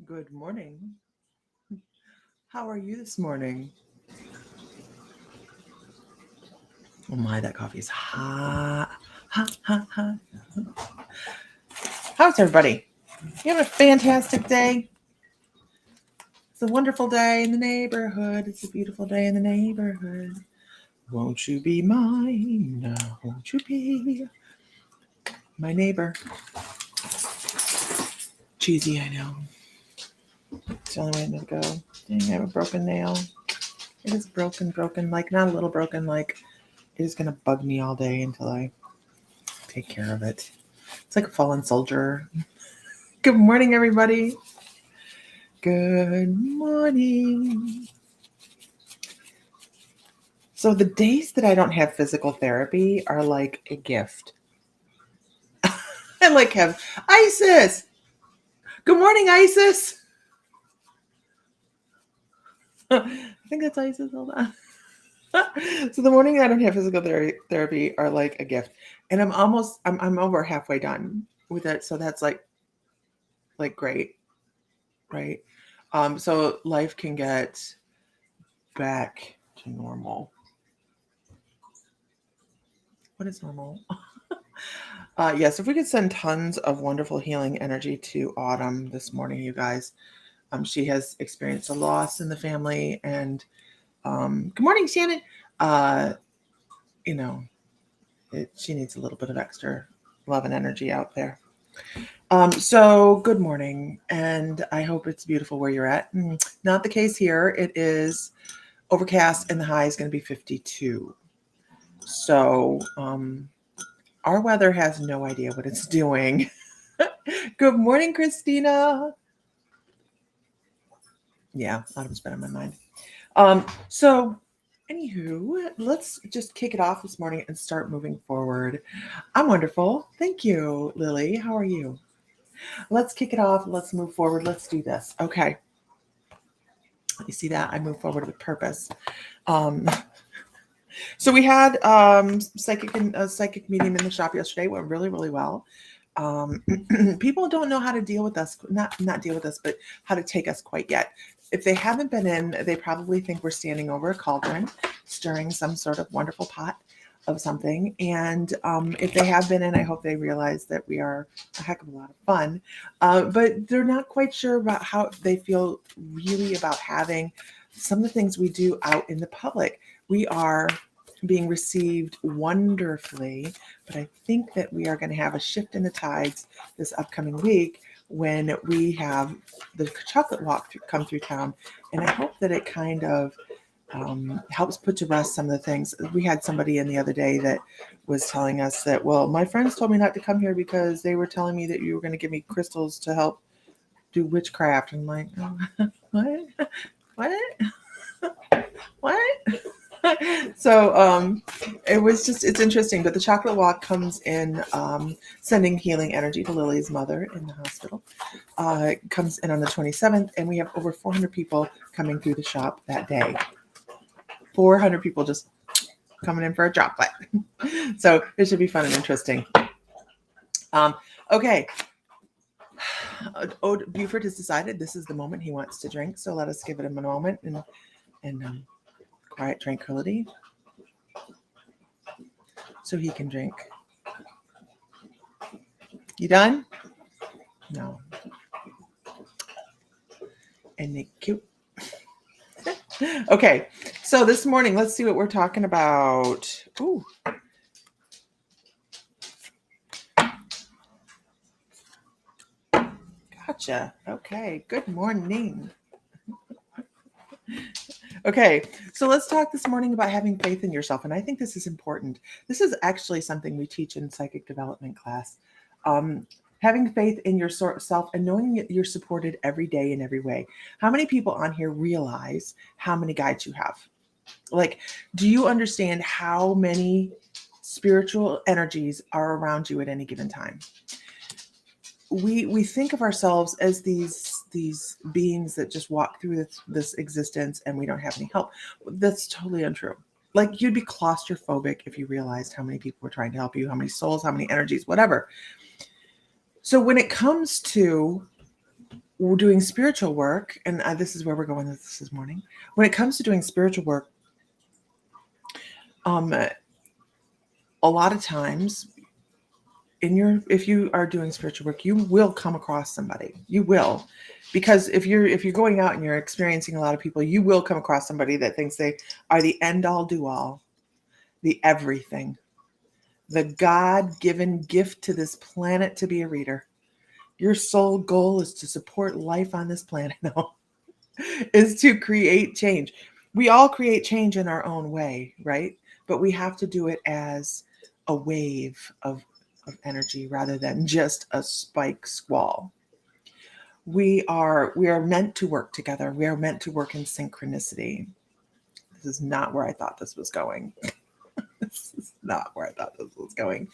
Good morning. How are you this morning? Oh my, that coffee is hot. Hot, hot, hot. How's everybody? You having a fantastic day? It's a wonderful day in the neighborhood. It's a beautiful day in the neighborhood. Won't you be mine? Now, won't you be my neighbor? Cheesy, I know. It's the only way to go. Dang, I have a broken nail. It is broken, like not a little broken, like it is going to bug me all day until I take care of it. It's like a fallen soldier. Good morning, everybody. Good morning. So the days that I don't have physical therapy are like a gift. I like have Isis. Good morning, Isis. I think that's Isis. Hold on. So the morning I don't have physical therapy are like a gift, and I'm over halfway done with it. So that's like great, right? So life can get back to normal. What is normal? Yes, if we could send tons of wonderful healing energy to Autumn this morning, you guys. She has experienced a loss in the family, and good morning, Shannon. Uh, you know, she needs a little bit of extra love and energy out there. So good morning, and I hope it's beautiful where you're at. Not the case here. It is overcast, and the high is going to be 52. So our weather has no idea what it's doing. Good morning, Christina. Yeah, Autumn's been on my mind. So anywho, let's just kick it off this morning and start moving forward. I'm wonderful. Thank you, Lily. How are you? Let's kick it off. Let's move forward. Let's do this. Okay. You see that? I move forward with purpose. So we had psychic medium in the shop yesterday. It went really, really well. People don't know how to deal with us, not deal with us, but how to take us quite yet. If they haven't been in, they probably think we're standing over a cauldron, stirring some sort of wonderful pot of something. And if they have been in, I hope they realize that we are a heck of a lot of fun. But they're not quite sure about how they feel really about having some of the things we do out in the public. We are being received wonderfully, but I think that we are going to have a shift in the tides this upcoming week when we have the chocolate walk come through town, and I hope that it kind of helps put to rest some of the things. We had somebody in the other day that was telling us that, well, my friends told me not to come here because they were telling me that you were going to give me crystals to help do witchcraft. And I'm like, oh, what? So it's interesting, but the chocolate walk comes in sending healing energy to Lily's mother in the hospital. It comes in on the 27th, and we have over 400 people coming through the shop that day. 400 people just coming in for a chocolate. So it should be fun and interesting. Okay. Ode Buford has decided this is the moment he wants to drink, so let us give it a moment and quiet tranquility so he can drink. You done? No. And Nick, cute. Okay, so this morning, let's see what we're talking about. Ooh. Gotcha. Okay, good morning. Okay, so let's talk this morning about having faith in yourself. And I think this is important. This is actually something we teach in psychic development class. Having faith in yourself and knowing that you're supported every day in every way. How many people on here realize how many guides you have? Like, do you understand how many spiritual energies are around you at any given time? We think of ourselves as these beings that just walk through this existence and we don't have any help. That's totally untrue. Like, you'd be claustrophobic if you realized how many people were trying to help you, how many souls, how many energies, whatever. So when it comes to we're doing spiritual work, and this is where we're going with this morning. When it comes to doing spiritual work, a lot of times if you are doing spiritual work, you will come across somebody. You will, because if you're going out and you're experiencing a lot of people, you will come across somebody that thinks they are the end all do all, the everything, the God-given gift to this planet to be a reader. Your sole goal is to support life on this planet. No, is to create change. We all create change in our own way, right? But we have to do it as a wave of energy rather than just a spike squall. We are meant to work together. We are meant to work in synchronicity. This is not where I thought this was going. This is not where I thought this was going.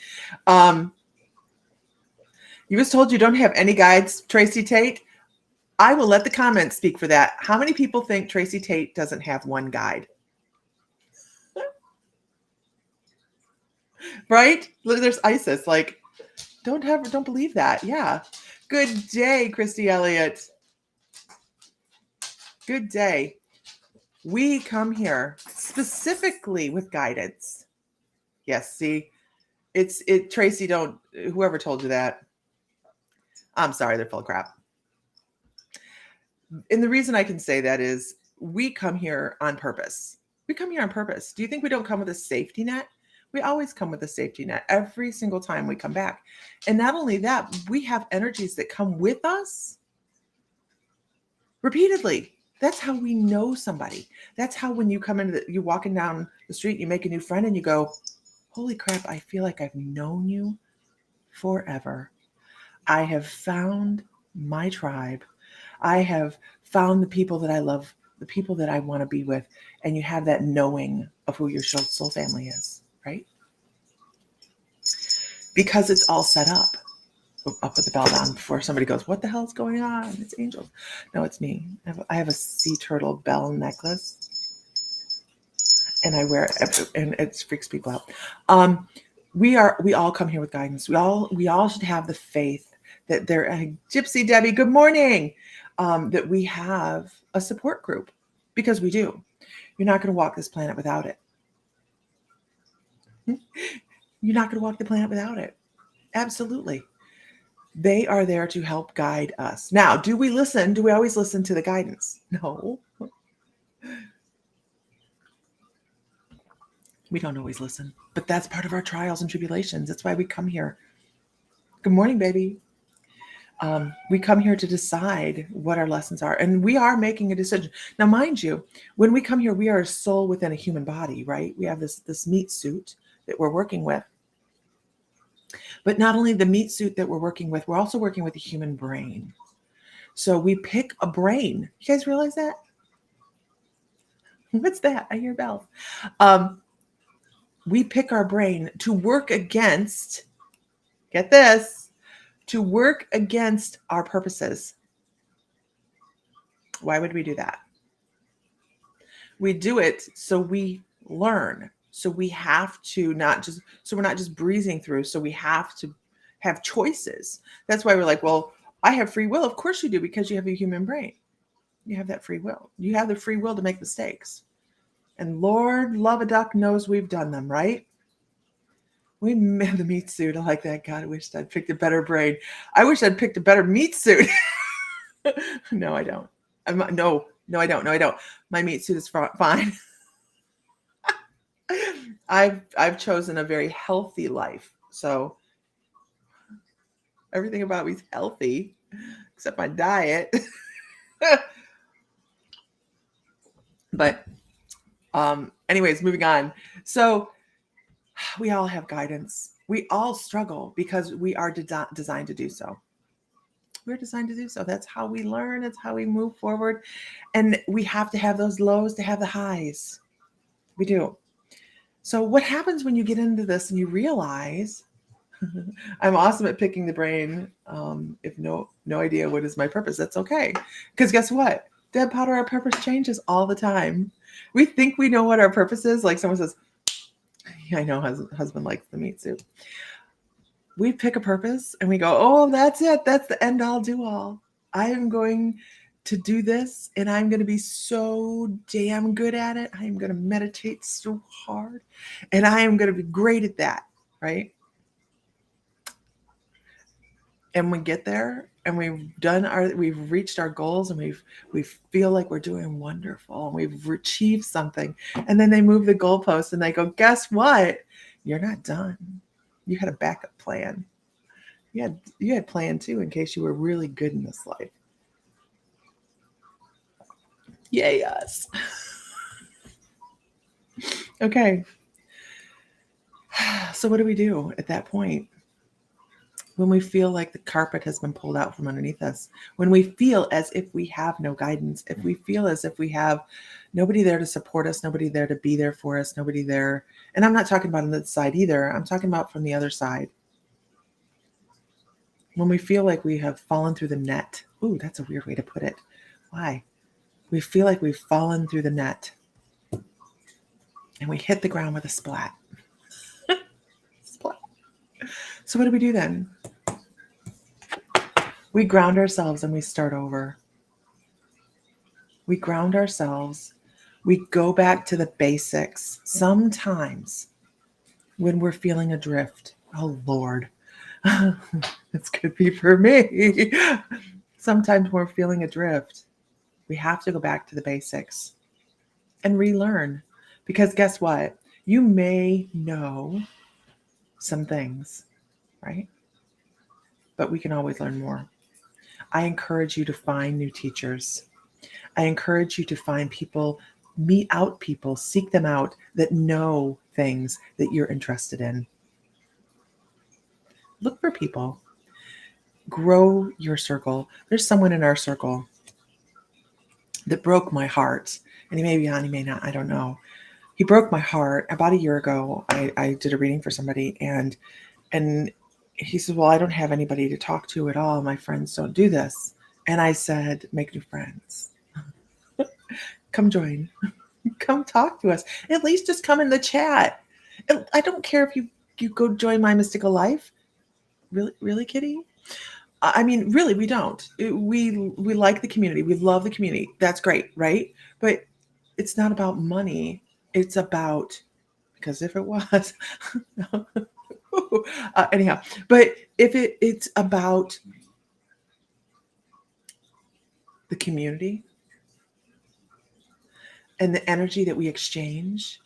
You was told you don't have any guides, Tracy Tate. I will let the comments speak for that. How many people think Tracy Tate doesn't have one guide? Right? There's Isis. Like, don't believe that. Yeah. Good day, Christy Elliott. Good day. We come here specifically with guidance. Yes, see, Tracy, whoever told you that, I'm sorry, they're full of crap. And the reason I can say that is we come here on purpose. We come here on purpose. Do you think we don't come with a safety net? We always come with a safety net every single time we come back. And not only that, we have energies that come with us repeatedly. That's how we know somebody. That's how when you you're walking down the street, you make a new friend and you go, holy crap, I feel like I've known you forever. I have found my tribe. I have found the people that I love, the people that I want to be with. And you have that knowing of who your soul family is, right? Because it's all set up. I'll put the bell down before somebody goes, what the hell is going on? It's angels. No, it's me. I have a sea turtle bell necklace. And I wear it, and it freaks people out. We all come here with guidance. We all should have the faith that Gypsy Debbie, good morning. That we have a support group, because we do. You're not going to walk this planet without it. You're not going to walk the planet without it. Absolutely. They are there to help guide us. Now, do we listen? Do we always listen to the guidance? No. We don't always listen, but that's part of our trials and tribulations. That's why we come here. Good morning, baby. We come here to decide what our lessons are, and we are making a decision. Now, mind you, when we come here, we are a soul within a human body, right? We have this meat suit that we're working with. But not only the meat suit that we're working with, we're also working with the human brain. So we pick a brain. You guys realize that? What's that? I hear bells. We pick our brain to work against, get this, to work against our purposes. Why would we do that? We do it so we learn. So we have to we're not just breezing through. So we have to have choices. That's why we're like, well, I have free will. Of course you do, because you have a human brain. You have that free will. You have the free will to make mistakes. And Lord love a duck knows we've done them, right? We made the meat suit. I like that. God, I wish I'd picked a better brain. I wish I'd picked a better meat suit. No, I don't. No, I don't. No, I don't. My meat suit is fine. I've chosen a very healthy life. So everything about me is healthy, except my diet. But anyways, moving on. So we all have guidance. We all struggle because we are designed to do so. We're designed to do so. That's how we learn. It's how we move forward. And we have to have those lows to have the highs. We do. So what happens when you get into this and you realize I'm awesome at picking the brain? If no idea what is my purpose, that's okay. Because guess what? Deb Powder, our purpose changes all the time. We think we know what our purpose is. Like someone says, yeah, I know husband likes the meat suit. We pick a purpose and we go, oh, that's it. That's the end all do all. I am going to do this and I'm going to be so damn good at it. I am going to meditate so hard and I am going to be great at that, right? And we get there and we've reached our goals and we feel like we're doing wonderful and we've achieved something. And then they move the goalpost and they go, guess what? You're not done. You had a backup plan. You had plan too in case you were really good in this life. Yay us. Okay. So what do we do at that point? When we feel like the carpet has been pulled out from underneath us, when we feel as if we have no guidance, if we feel as if we have nobody there to support us, nobody there to be there for us, nobody there. And I'm not talking about on this side either. I'm talking about from the other side. When we feel like we have fallen through the net. Ooh, that's a weird way to put it. Why? We feel like we've fallen through the net and we hit the ground with a splat. Splat. So what do we do then? We ground ourselves and we start over. We ground ourselves. We go back to the basics. Sometimes when we're feeling adrift, oh Lord, this could be for me. Sometimes we're feeling adrift. We have to go back to the basics and relearn. Because guess what? You may know some things, right? But we can always learn more. I encourage you to find new teachers. I encourage you to find people, meet out people, seek them out that know things that you're interested in. Look for people. Grow your circle. There's someone in our circle that broke my heart. And he may be on, he may not, I don't know. He broke my heart. About a year ago, I did a reading for somebody and he said, well, I don't have anybody to talk to at all. My friends don't do this. And I said, make new friends. Come join. Come talk to us. At least just come in the chat. I don't care if you go join my mystical life. Really, Kitty? I mean, really, we don't. We like the community. We love the community. That's great, right? But it's not about money. It's about, because if it was, anyhow, but if it's about the community and the energy that we exchange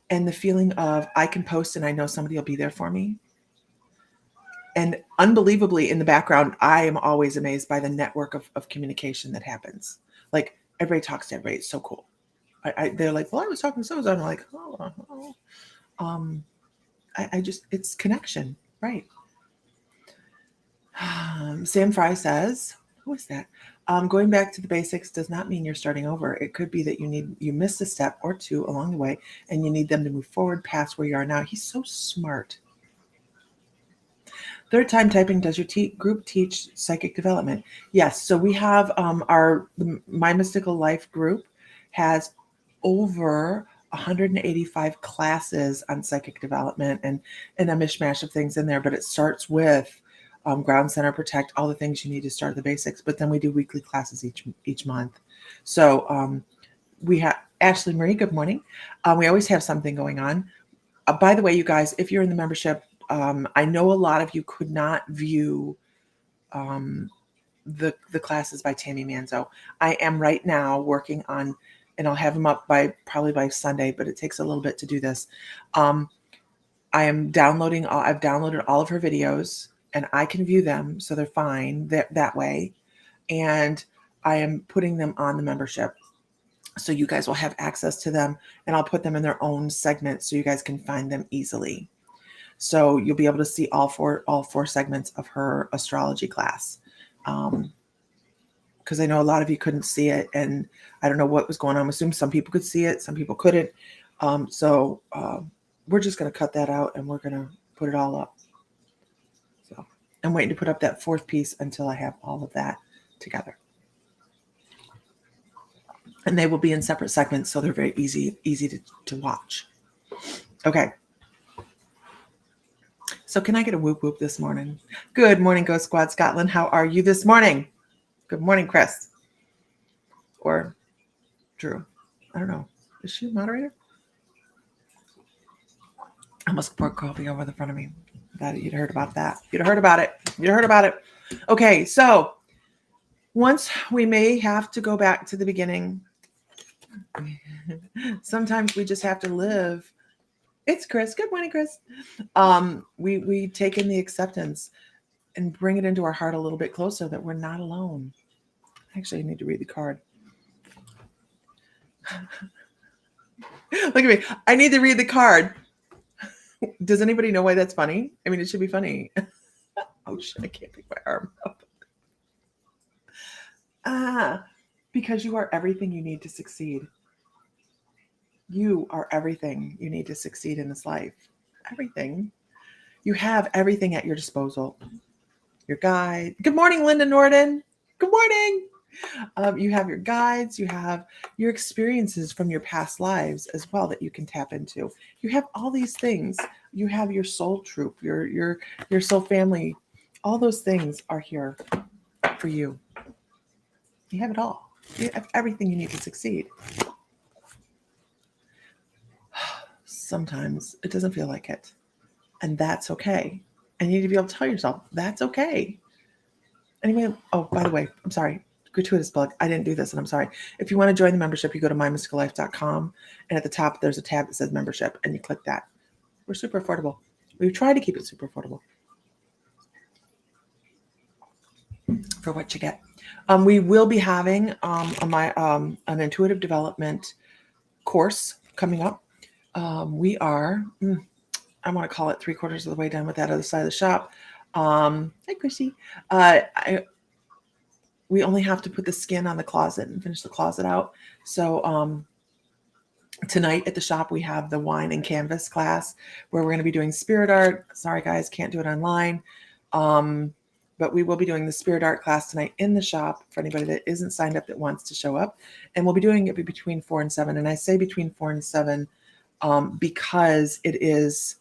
and the feeling of I can post and I know somebody will be there for me. And unbelievably in the background, I am always amazed by the network of communication that happens. Like everybody talks to everybody. It's so cool. They're like, well, I was talking to so-and-so. I'm like, I just, it's connection, right? Sam Fry says, who is that? Going back to the basics does not mean you're starting over. It could be that you missed a step or two along the way and you need them to move forward past where you are now. He's so smart. Third time typing, does your group teach psychic development? Yes. So we have My Mystical Life group has over 185 classes on psychic development and a mishmash of things in there. But it starts with Ground Center, Protect, all the things you need to start the basics. But then we do weekly classes each month. So we have Ashley Marie, good morning. We always have something going on. By the way, you guys, if you're in the membership, I know a lot of you could not view the classes by Tammy Manzo. I am right now working on, and I'll have them up probably by Sunday, but it takes a little bit to do this. I am downloading. I've downloaded all of her videos, and I can view them, so they're fine that way. And I am putting them on the membership, so you guys will have access to them, and I'll put them in their own segments so you guys can find them easily. So you'll be able to see all four segments of her astrology class. Because I know a lot of you couldn't see it, and I don't know what was going on. I assume some people could see it, some people couldn't. So we're just going to cut that out, and we're going to put it all up. So I'm waiting to put up that fourth piece until I have all of that together. And they will be in separate segments, so they're very easy to watch. Okay. So can I get a whoop whoop this morning? Good morning, Ghost Squad Scotland. How are you this morning? Good morning, Chris. Or Drew. I don't know. Is she a moderator? I must pour coffee over the front of me. That you'd heard about that. You'd heard about it. You'd heard about it. Okay, so once we may have to go back to the beginning. Sometimes we just have to live. It's Chris. Good morning, Chris. We take in the acceptance and bring it into our heart a little bit closer that we're not alone. Actually, I need to read the card. Look at me. I need to read the card. Does anybody know why that's funny? I mean, it should be funny. Oh, shit. I can't pick my arm up. Because you are everything you need to succeed. You are everything you need to succeed in this life. Everything. You have everything at your disposal. Your guide. Good morning, Linda Norden. Good morning. You have your guides. You have your experiences from your past lives as well that you can tap into. You have all these things. You have your soul troop, your soul family. All those things are here for you. You have it all. You have everything you need to succeed. Sometimes it doesn't feel like it. And that's okay. And you need to be able to tell yourself, that's okay. Anyway, oh, by the way, I'm sorry. Gratuitous plug. I didn't do this and I'm sorry. If you want to join the membership, you go to mymysticallife.com and at the top there's a tab that says membership and you click that. We're super affordable. We try to keep it super affordable for what you get. We will be having an intuitive development course coming up. We are, I want to call it 3/4 of the way done with that other side of the shop. Hi, Chrissy. We only have to put the skin on the closet and finish the closet out. So tonight at the shop, we have the wine and canvas class where we're going to be doing spirit art. Sorry, guys, can't do it online. But we will be doing the spirit art class tonight in the shop for anybody that isn't signed up that wants to show up. And we'll be doing it between 4 and 7. And I say between 4 and 7 because it is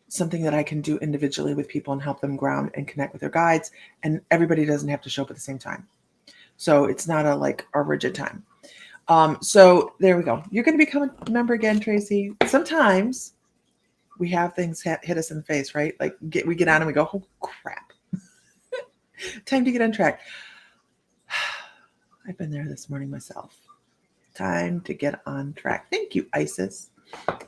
something that I can do individually with people and help them ground and connect with their guides. And everybody doesn't have to show up at the same time. So it's not a rigid time. So there we go. You're going to become a member again, Tracy. Sometimes we have things hit us in the face, right? Like we get on and we go, oh crap. Time to get on track. I've been there this morning myself. Time to get on track. Thank you, Isis.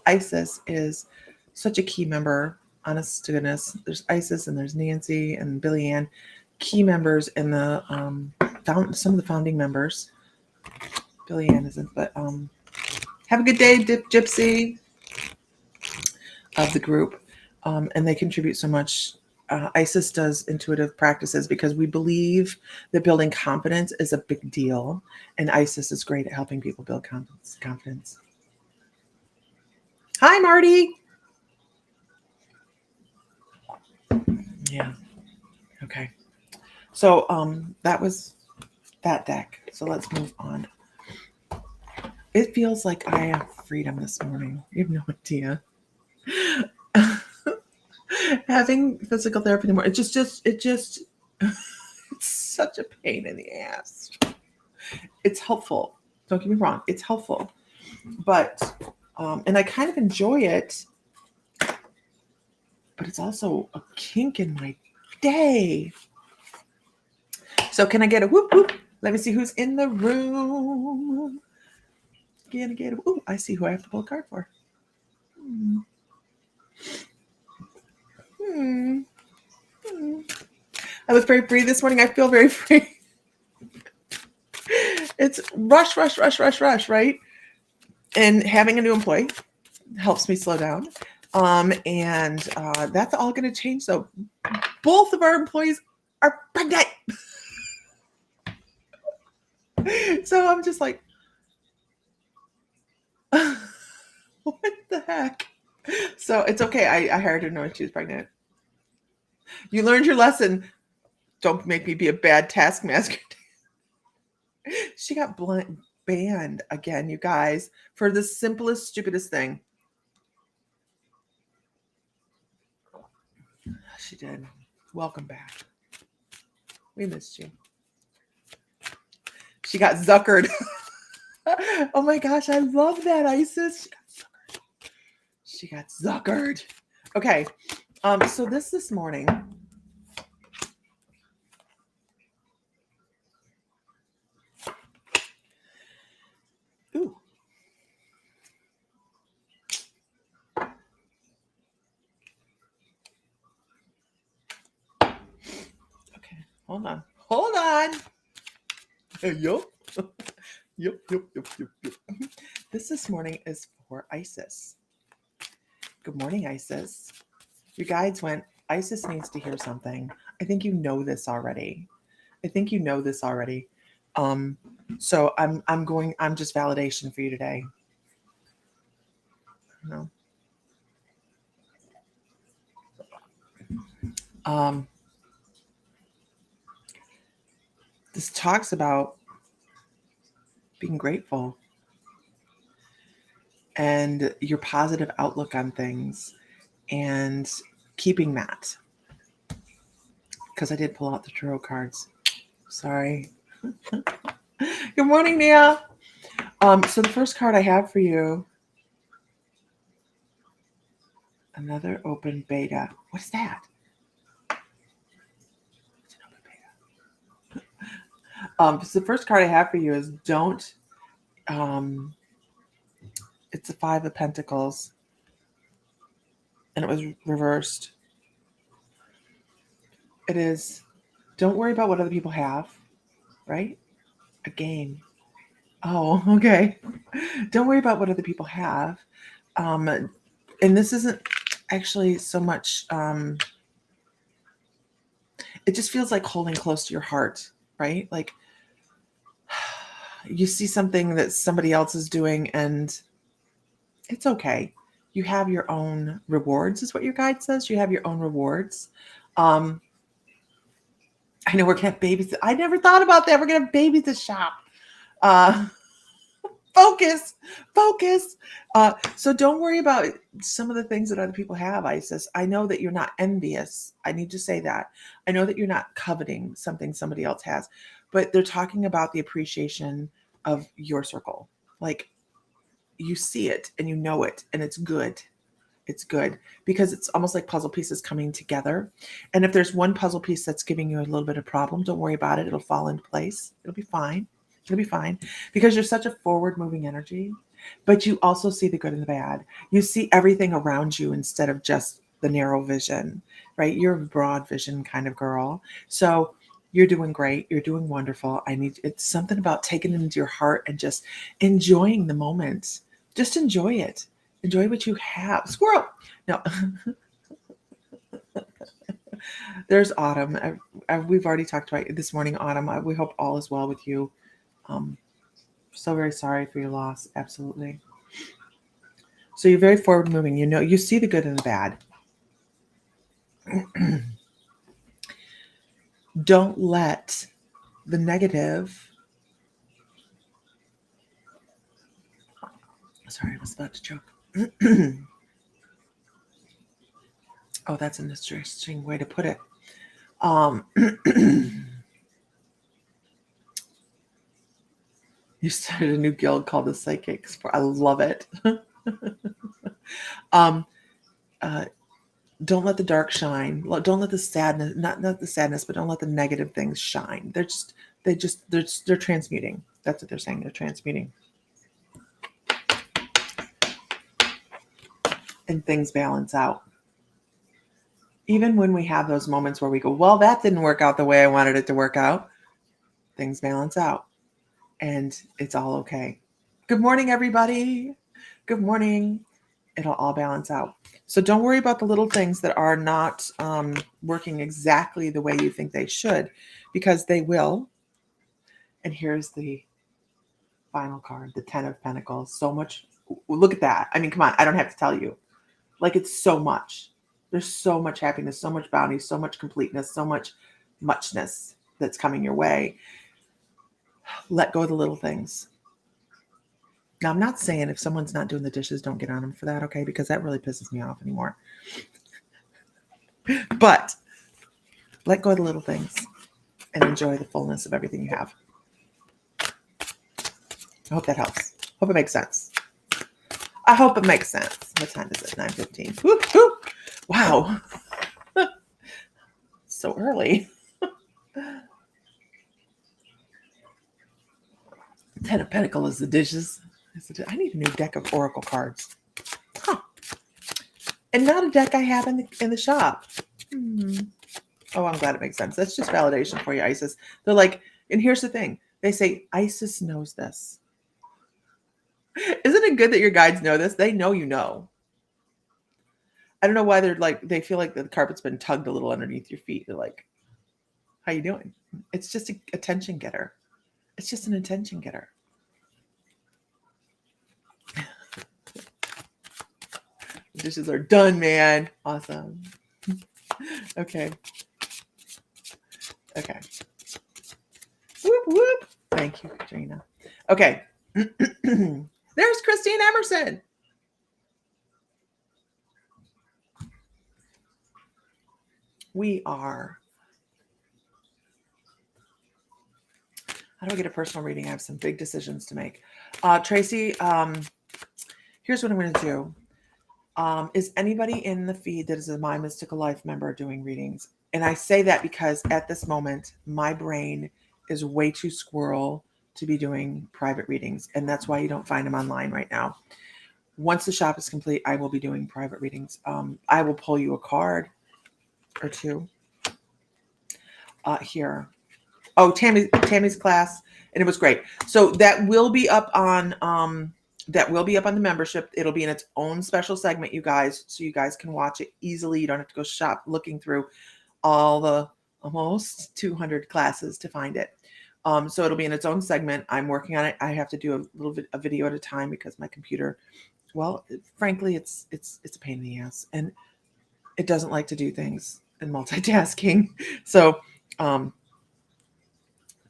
Isis is such a key member, honest to goodness. There's Isis and there's Nancy and Billy Ann, key members in the some of the founding members. Billy Ann isn't, but have a good day, Gypsy of the group. And they contribute so much. Isis does intuitive practices because we believe that building confidence is a big deal. And Isis is great at helping people build confidence. Hi, Marty. Yeah. Okay. So that was that deck. So let's move on. It feels like I have freedom this morning. You have no idea. Having physical therapy anymore, it just it's such a pain in the ass. It's helpful. Don't get me wrong. It's helpful. But and I kind of enjoy it. But it's also a kink in my day. So can I get a whoop whoop? Let me see who's in the room. Can I get a whoop? I see who I have to pull a card for. I was very free this morning. I feel very free. It's rush, right? And having a new employee helps me slow down. And that's all going to change. So both of our employees are pregnant. So I'm just like, what the heck? So it's okay. I hired her knowing she was pregnant. You learned your lesson. Don't make me be a bad taskmaster. She got banned again, you guys, for the simplest, stupidest thing. She did. Welcome back. We missed you. She got zuckered. Oh my gosh, I love that, Isis. She got zuckered. Okay, so this morning, ooh. Okay, hold on. Yup. Yup. This morning is for Isis. Good morning, Isis. Your guides went, Isis needs to hear something. I think you know this already. So I'm just validation for you today. You know? This talks about being grateful and your positive outlook on things and keeping that. Because I did pull out the tarot cards. Sorry. Good morning, Nia. So the first card I have for you, another open beta. What is that? It's an open beta. So the first card I have for you is don't. It's the Five of Pentacles, and it was reversed. It is, don't worry about what other people have, right? A game. Oh, okay. Don't worry about what other people have. And this isn't actually so much, it just feels like holding close to your heart, right? Like you see something that somebody else is doing and it's okay. You have your own rewards, is what your guide says. You have your own rewards. I know we're going to have babies. I never thought about that. We're going to have babies to shop. Focus. So don't worry about some of the things that other people have, Isis. I know that you're not envious. I need to say that. I know that you're not coveting something somebody else has, but they're talking about the appreciation of your circle. Like you see it and you know it and it's good. It's good because it's almost like puzzle pieces coming together. And if there's one puzzle piece that's giving you a little bit of problem, don't worry about it. It'll fall into place. It'll be fine. Because you're such a forward moving energy, but you also see the good and the bad. You see everything around you instead of just the narrow vision, right? You're a broad vision kind of girl. So you're doing great. You're doing wonderful. It's something about taking it into your heart and just enjoying the moment. Just enjoy it. Enjoy what you have. Squirrel. No. There's Autumn. We've already talked about this morning, Autumn. We hope all is well with you. So very sorry for your loss. Absolutely. So you're very forward moving. You know, you see the good and the bad. Don't let the negative. Sorry, I was about to choke. Oh, that's an interesting way to put it. You started a new guild called the Psychics. I love it. Don't let the dark shine. Don't let the sadness, not the sadness, but don't let the negative things shine. They're transmuting. That's what they're saying. They're transmuting. And things balance out. Even when we have those moments where we go, well, that didn't work out the way I wanted it to work out, things balance out. And it's all okay. Good morning, everybody. Good morning. It'll all balance out. So don't worry about the little things that are not working exactly the way you think they should, because they will. And here's the final card, the 10 of Pentacles. So much. Look at that. I mean, come on. I don't have to tell you. Like, it's so much. There's so much happiness, so much bounty, so much completeness, so much muchness that's coming your way. Let go of the little things. Now, I'm not saying if someone's not doing the dishes, don't get on them for that, okay? Because that really pisses me off anymore. But let go of the little things and enjoy the fullness of everything you have. I hope that helps. Hope it makes sense. I hope it makes sense. What time is it? 9:15. Whoop, whoop. Wow. So early. 10 of Pentacles is the dishes. I need a new deck of Oracle cards. Huh. And not a deck I have in the shop. Oh, I'm glad it makes sense. That's just validation for you, Isis. They're like, and here's the thing. They say, Isis knows this. Isn't it good that your guides know this? They know you know. I don't know why they're like, they feel like the carpet's been tugged a little underneath your feet. They're like, how you doing? It's just an attention getter. It's just an attention getter. The dishes are done, man. Awesome. Okay. Okay. Whoop, whoop. Thank you, Katrina. Okay. There's Christine Emerson. We are. How do I get a personal reading? I have some big decisions to make. Tracy, here's what I'm going to do. Is anybody in the feed that is a My Mystical Life member doing readings? And I say that because at this moment, my brain is way too squirrel to be doing private readings. And that's why you don't find them online right now. Once the shop is complete, I will be doing private readings. I will pull you a card or two here. Oh, Tammy's class, and it was great. So that will be up on the membership. It'll be in its own special segment, you guys, so you guys can watch it easily. You don't have to go shop looking through all the almost 200 classes to find it. So it'll be in its own segment. I'm working on it. I have to do a little bit a video at a time because my computer, well, frankly, it's a pain in the ass, and it doesn't like to do things and multitasking. So,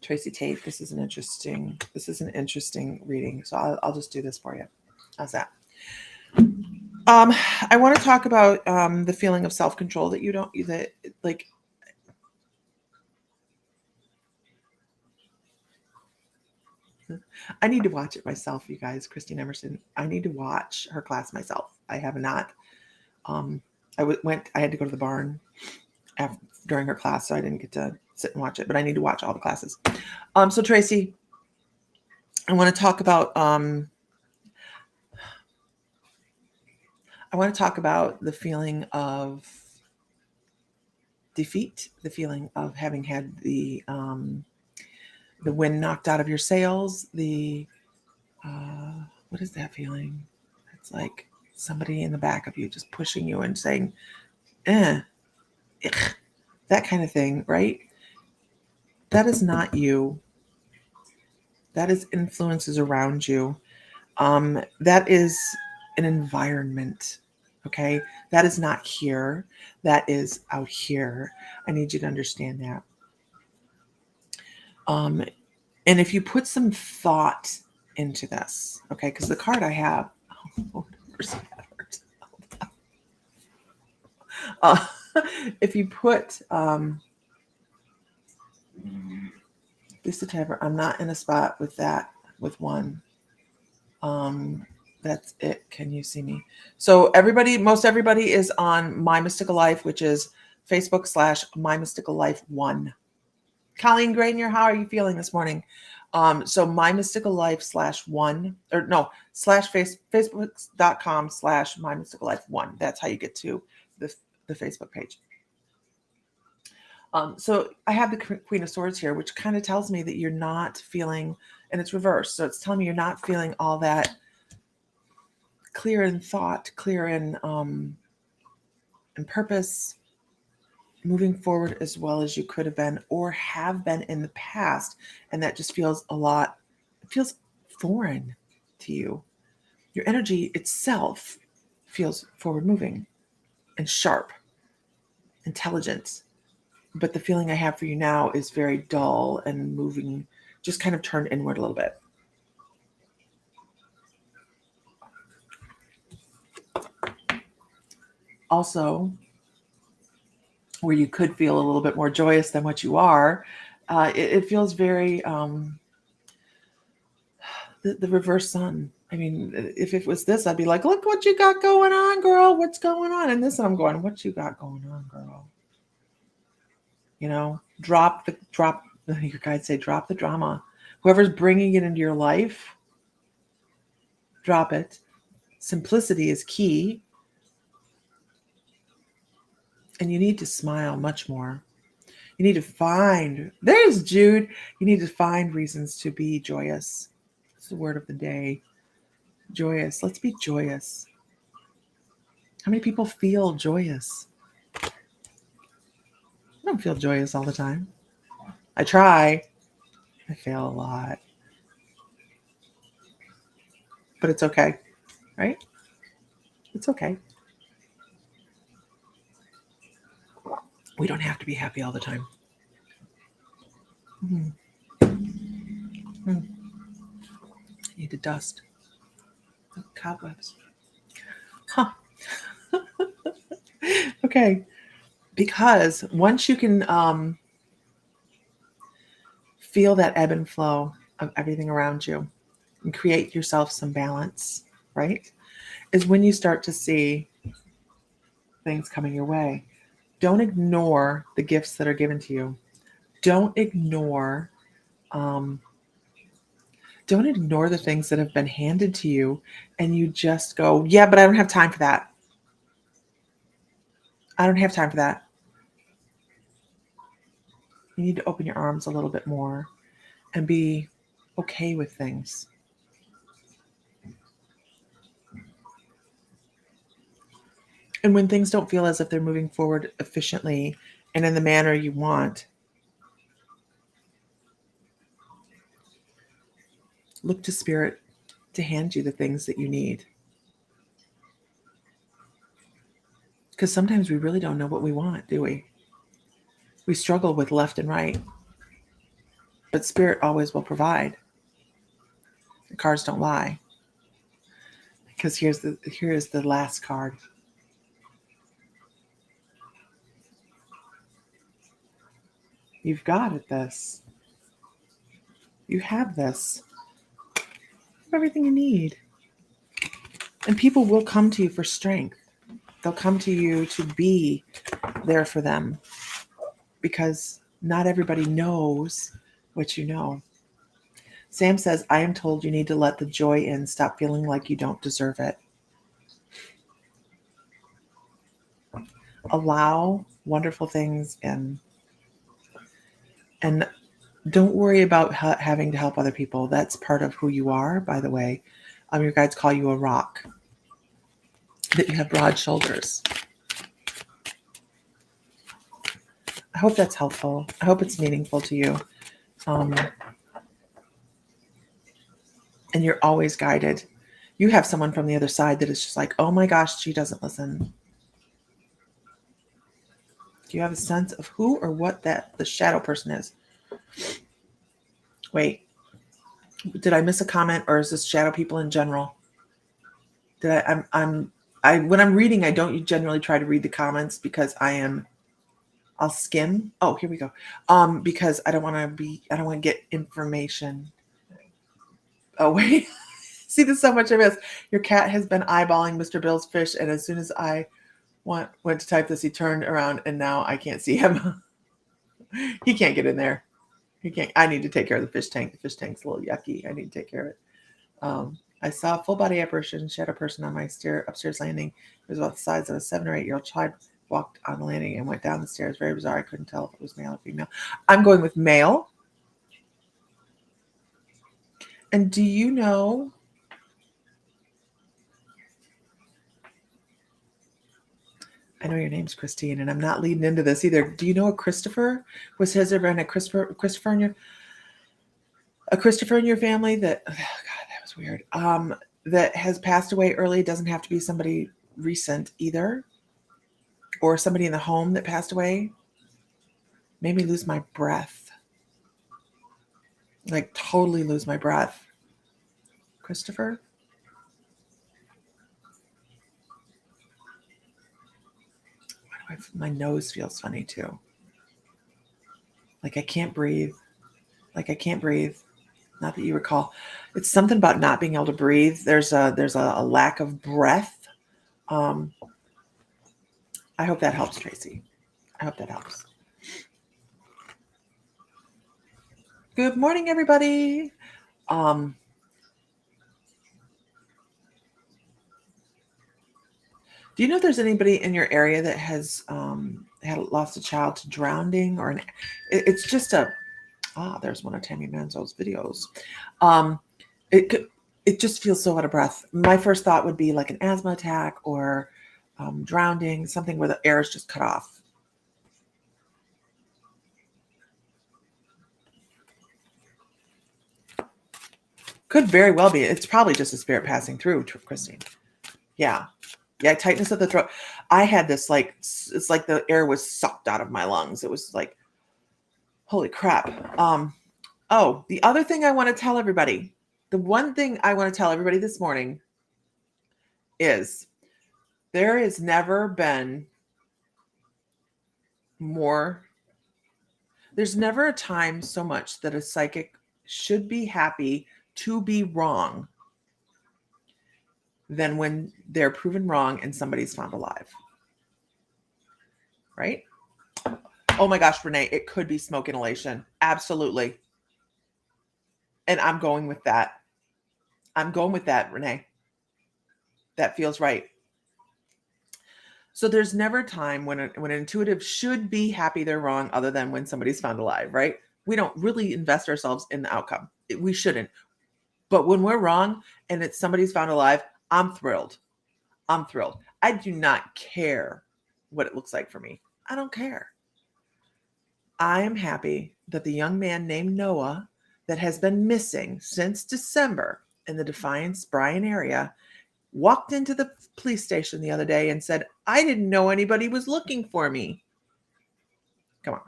Tracy Tate, this is an interesting reading. So I'll just do this for you. How's that? I want to talk about the feeling of self-control that I need to watch it myself, you guys. Christine Emerson. I need to watch her class myself. I have not. I had to go to the barn during her class, so I didn't get to sit and watch it, but I need to watch all the classes. So Tracy, I want to talk about the feeling of defeat, the feeling of having had the wind knocked out of your sails. What is that feeling? It's like somebody in the back of you just pushing you and saying, that kind of thing, right? That is not you. That is influences around you. That is an environment. Okay. That is not here. That is out here. I need you to understand that. And if you put some thought into this, okay, because the card I have, if you put Lisa Tabor, I'm not in a spot with with one. That's it. Can you see me? So most everybody is on My Mystical Life, which is Facebook/My Mystical Life 1. Colleen Granier, how are you feeling this morning? So My Mystical Life /1 or no Facebook.com/My Mystical Life 1. That's how you get to the Facebook page. So I have the Queen of Swords here, which kind of tells me that you're not feeling, and it's reversed. So it's telling me you're not feeling all that clear in thought, clear in purpose, moving forward as well as you could have been or have been in the past. And that just feels it feels foreign to you. Your energy itself feels forward moving and sharp, intelligent. But the feeling I have for you now is very dull and moving, just kind of turned inward a little bit. Also, where you could feel a little bit more joyous than what you are, it feels very, the reverse sun. I mean, if it was this, I'd be like, look what you got going on, girl. What's going on? And this, I'm going, what you got going on, girl? You know, your guides say, drop the drama. Whoever's bringing it into your life, drop it. Simplicity is key. And you need to smile much more. You need to find, there's Jude. You need to find reasons to be joyous. It's the word of the day. Joyous. Let's be joyous. How many people feel joyous? I don't feel joyous all the time. I try. I fail a lot. But it's okay, right? It's okay. We don't have to be happy all the time. I need to dust the cobwebs. Huh. Okay. Because once you can feel that ebb and flow of everything around you and create yourself some balance, right? Is when you start to see things coming your way. Don't ignore the gifts that are given to you. Don't ignore the things that have been handed to you and you just go, yeah, but I don't have time for that. I don't have time for that. You need to open your arms a little bit more and be okay with things. And when things don't feel as if they're moving forward efficiently and in the manner you want, look to Spirit to hand you the things that you need. Because sometimes we really don't know what we want, do we? We struggle with left and right. But Spirit always will provide. The cards don't lie. Because here is the last card. You've got it, this. You have this. You have everything you need. And people will come to you for strength. They'll come to you to be there for them. Because not everybody knows what you know. Sam says, I am told you need to let the joy in. Stop feeling like you don't deserve it. Allow wonderful things in. And don't worry about having to help other people. That's part of who you are, by the way. Your guides call you a rock. That you have broad shoulders. I hope that's helpful. I hope it's meaningful to you. And you're always guided. You have someone from the other side that is just like, oh my gosh, she doesn't listen. Do you have a sense of who or what that the shadow person is? Wait, did I miss a comment, or is this shadow people in general? When I'm reading, I don't generally try to read the comments because I'll skim. Oh, here we go. Because I don't want to get information. Oh, wait. See, there's so much I miss. Your cat has been eyeballing Mr. Bill's fish, and as soon as I went to type this, he turned around, and now I can't see him. He can't get in there. He can't. I need to take care of the fish tank. The fish tank's a little yucky. I need to take care of it. I saw a full body apparition, shadow person on my upstairs landing. It was about the size of a 7 or 8 year old child. Walked on the landing and went down the stairs. Very bizarre. I couldn't tell if it was male or female. I'm going with male. And do you know? I know your name's Christine, and I'm not leading into this either. Do you know a Christopher? Has there been a Christopher in your family that? Oh God, that was weird. That has passed away early. It doesn't have to be somebody recent either, or somebody in the home that passed away. Made me lose my breath. Like totally lose my breath. Christopher? My nose feels funny too. Like I can't breathe. Not that you recall. It's something about not being able to breathe. There's a lack of breath. I hope that helps, Tracy. I hope that helps. Good morning, everybody. Do you know if there's anybody in your area that has had lost a child to drowning or it's just there's one of Tammy Manzo's videos. It just feels so out of breath. My first thought would be like an asthma attack or drowning, something where the air is just cut off. Could very well be. It's probably just a spirit passing through, Christine. Yeah. Tightness of the throat. I had this it's like the air was sucked out of my lungs. It was like, holy crap. The other thing I want to tell everybody, the one thing I want to tell everybody this morning is there has never been there's never a time so much that a psychic should be happy to be wrong than when they're proven wrong and somebody's found alive. Right? Oh my gosh, Renee, it could be smoke inhalation. Absolutely. And I'm going with that. Renee. That feels right. So there's never a time when an intuitive should be happy they're wrong other than when somebody's found alive, right? We don't really invest ourselves in the outcome. We shouldn't. But when we're wrong and it's somebody's found alive, I'm thrilled. I do not care what it looks like for me. I don't care. I am happy that the young man named Noah that has been missing since December in the Defiance, Bryan area walked into the police station the other day and said, I didn't know anybody was looking for me. Come on.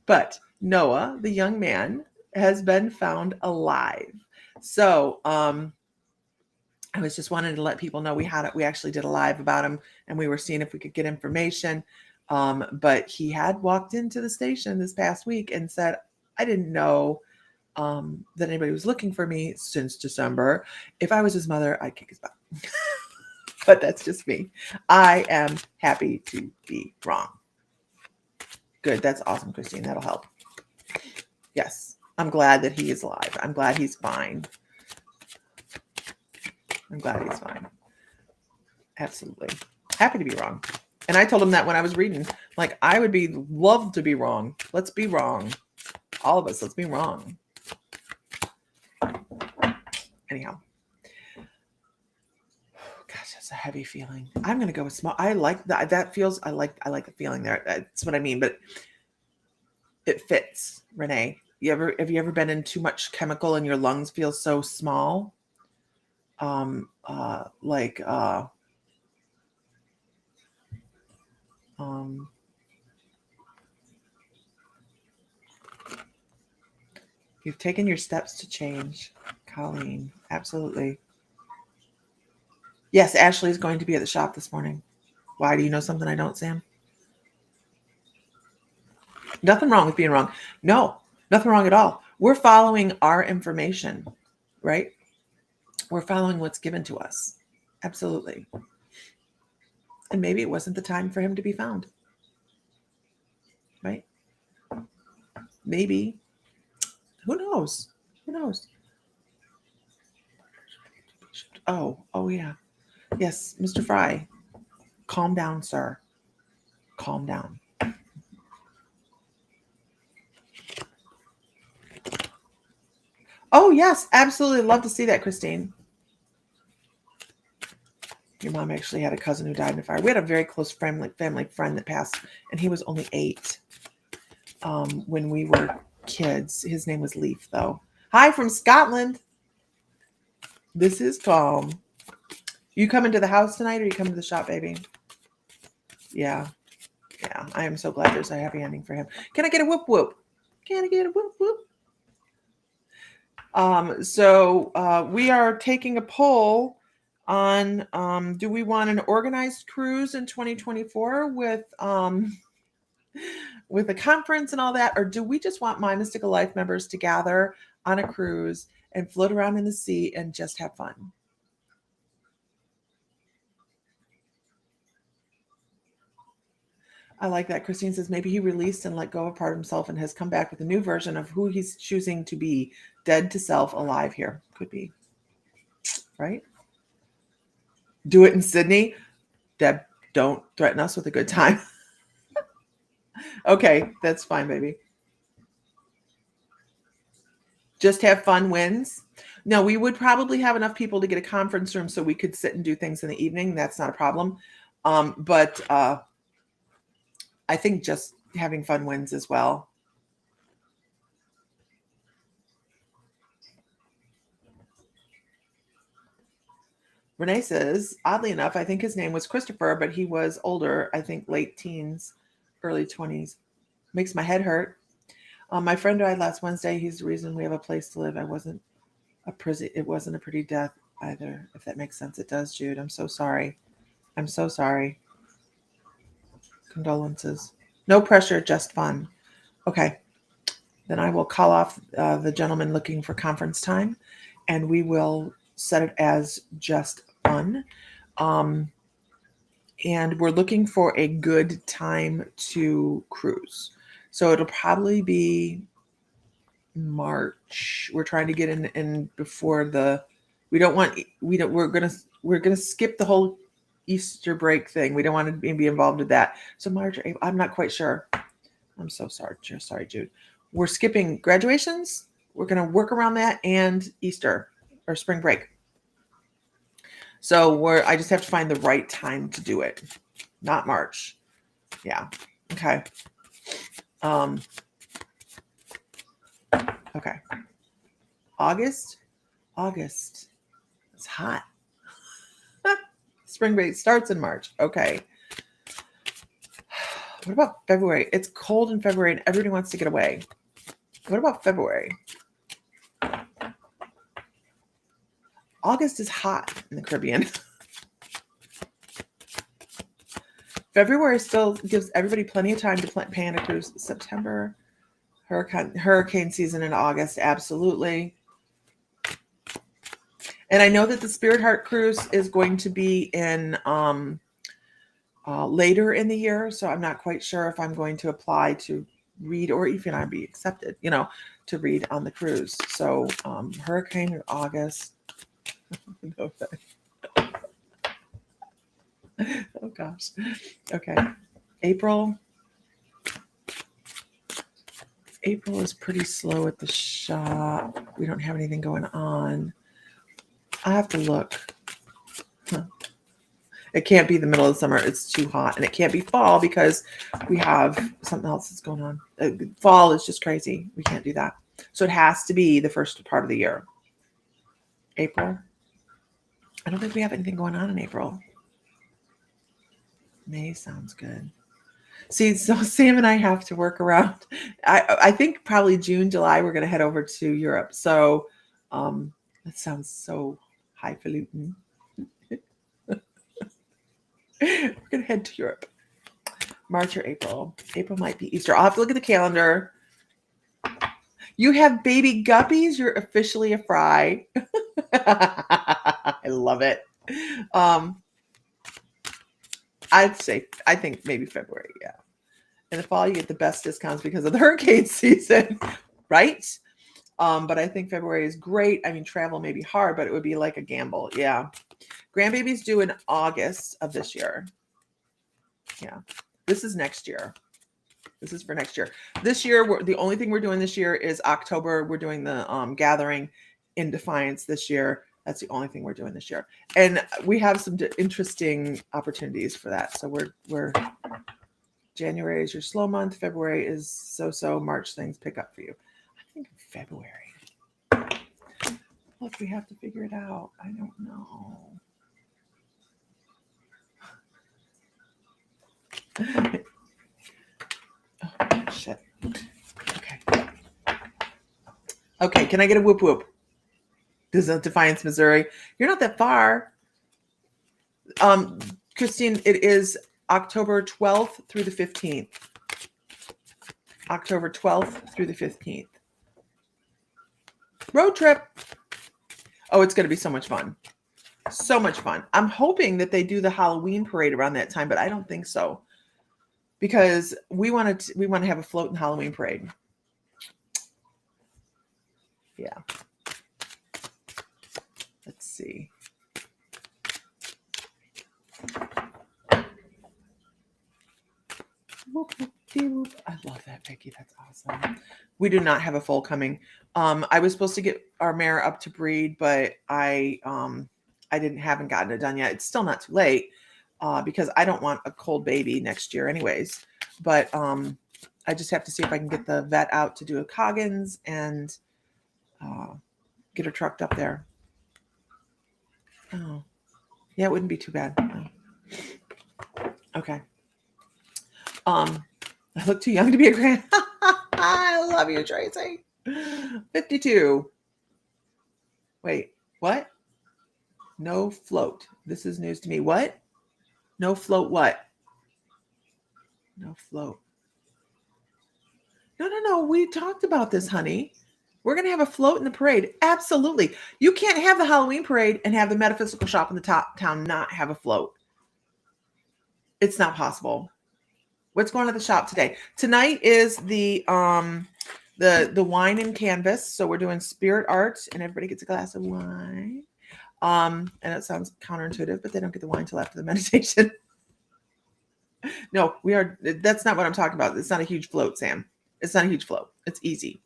But Noah, the young man, has been found alive. So I was just wanting to let people know we actually did a live about him and we were seeing if we could get information. But he had walked into the station this past week and said, I didn't know that anybody was looking for me since December. If I was his mother, I'd kick his butt. But that's just me. I am happy to be wrong. Good. That's awesome, Christine. That'll help. Yes. I'm glad that he is alive. I'm glad he's fine. Absolutely. Happy to be wrong. And I told him that when I was reading, like, I would love to be wrong. Let's be wrong. All of us, let's be wrong. Anyhow. Gosh, that's a heavy feeling. I'm going to go with small. I like that. That feels, I like the feeling there. That's what I mean, but it fits, Renee. Have you ever been in too much chemical and your lungs feel so small? You've taken your steps to change, Colleen. Absolutely. Yes, Ashley is going to be at the shop this morning. Why? Do you know something I don't, Sam? Nothing wrong with being wrong. No, nothing wrong at all. We're following our information, right? We're following what's given to us. Absolutely. And maybe it wasn't the time for him to be found. Right? Maybe. Who knows? Oh yeah. Yes, Mr. Fry. Calm down, sir. Calm down. Oh, yes, absolutely. Love to see that, Christine. Your mom actually had a cousin who died in a fire. We had a very close family friend that passed, and he was only 8 when we were kids. His name was Leaf, though. Hi from Scotland. This is calm. You coming to the house tonight, or you coming to the shop, baby? Yeah. I am so glad there's a happy ending for him. Can I get a whoop whoop? Can I get a whoop whoop? So we are taking a poll on do we want an organized cruise in 2024 with with a conference and all that, or do we just want My Mystical Life members to gather on a cruise and float around in the sea and just have fun? I like that. Christine says maybe he released and let go of part of himself and has come back with a new version of who he's choosing to be, dead to self, alive here. Could be. Right? Do it in Sydney. Deb, don't threaten us with a good time. Okay, that's fine, baby. Just have fun wins. No, we would probably have enough people to get a conference room so we could sit and do things in the evening. That's not a problem. But I think just having fun wins as well. Renee says, oddly enough, I think his name was Christopher, but he was older, I think late teens, early 20s. Makes my head hurt. My friend died last Wednesday. He's the reason we have a place to live. It wasn't a pretty death either, if that makes sense. It does, Jude. I'm so sorry. I'm so sorry. Condolences. No pressure, just fun. Okay. Then I will call off the gentleman looking for conference time, and we will set it as just fun. And we're looking for a good time to cruise. So it'll probably be March. We're trying to get in before we're gonna skip the whole Easter break thing. We don't want to be involved with that. So March or April, I'm not quite sure. I'm so sorry. Sorry, Jude. We're skipping graduations. We're gonna work around that and Easter or spring break. So I just have to find the right time to do it. Not March. Yeah. Okay. Okay. August. It's hot. Spring break starts in March. Okay. What about February? It's cold in February and everybody wants to get away. What about February? August is hot in the Caribbean. February still gives everybody plenty of time to plan a cruise. September, hurricane season in August, absolutely. And I know that the Spirit Heart cruise is going to be in later in the year, so I'm not quite sure if I'm going to apply to read or even I'd be accepted, to read on the cruise. So hurricane in August. No, oh gosh. Okay. April is pretty slow at the shop. We don't have anything going on. I have to look. It can't be the middle of the summer. It's too hot. And it can't be fall because we have something else that's going on. Fall is just crazy. We can't do that. So it has to be the first part of the year. April. I don't think we have anything going on in April. May sounds good. See, so Sam and I have to work around. I think probably June, July, we're going to head over to Europe. So that sounds so highfalutin. We're going to head to Europe. March or April. April might be Easter. I'll have to look at the calendar. You have baby guppies. You're officially a fry. I love it. I think maybe February. Yeah. In the fall, you get the best discounts because of the hurricane season, right? But I think February is great. I mean, travel may be hard, but it would be like a gamble. Yeah. Grandbaby's due in August of this year. Yeah. This is next year. This is for next year. This year, the only thing we're doing this year is October. We're doing the gathering in Defiance this year. That's the only thing we're doing this year. And we have some interesting opportunities for that. So we're January is your slow month. February is so. March things pick up for you. I think February. Look, we have to figure it out. I don't know. Oh, shit. Okay, can I get a whoop whoop? This is Defiance, Missouri. You're not that far. Christine, it is October 12th through the 15th. October 12th through the 15th. Road trip. Oh, it's going to be so much fun. So much fun. I'm hoping that they do the Halloween parade around that time, but I don't think so. Because we want to have a floating Halloween parade. Yeah. Let's see. I love that, Vicki. That's awesome. We do not have a foal coming. I was supposed to get our mare up to breed, but haven't gotten it done yet. It's still not too late because I don't want a cold baby next year anyways. But I just have to see if I can get the vet out to do a Coggins and get her trucked up there. Oh, yeah, it wouldn't be too bad. No. Okay. I look too young to be a grand. I love you, Tracy. 52. Wait, what? No float. This is news to me. What? No float what? No float. No. We talked about this, honey. We're going to have a float in the parade. Absolutely. You can't have the Halloween parade and have the metaphysical shop in the top town not have a float. It's not possible. What's going on at the shop today? Tonight is the wine and canvas. So we're doing spirit art and everybody gets a glass of wine. And it sounds counterintuitive, but they don't get the wine till after the meditation. No, that's not what I'm talking about. It's not a huge float, Sam. It's not a huge float. It's easy.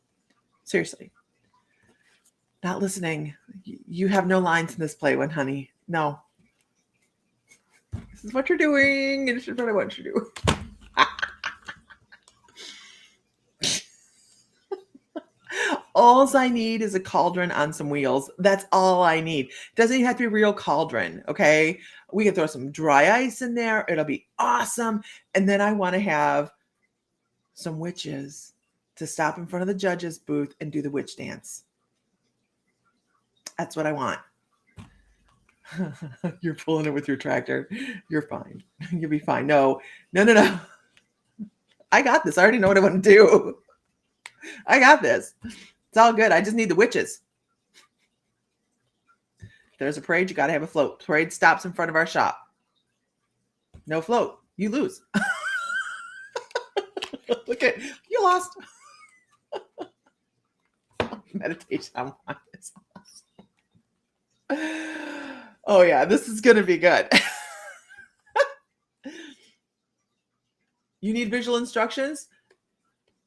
Seriously. Not listening. You have no lines in this play one, honey. No. This is what you're doing. And this is what I want you to do. All I need is a cauldron on some wheels. That's all I need. Doesn't even have to be a real cauldron, okay? We can throw some dry ice in there. It'll be awesome. And then I want to have some witches to stop in front of the judge's booth and do the witch dance. That's what I want. You're pulling it with your tractor. You're fine. You'll be fine. No. I got this. I already know what I want to do. I got this. It's all good. I just need the witches. If there's a parade, you got to have a float. Parade stops in front of our shop. No float. You lose. Look at you lost. Meditation on wine is awesome. Oh yeah, this is gonna be good. You need visual instructions?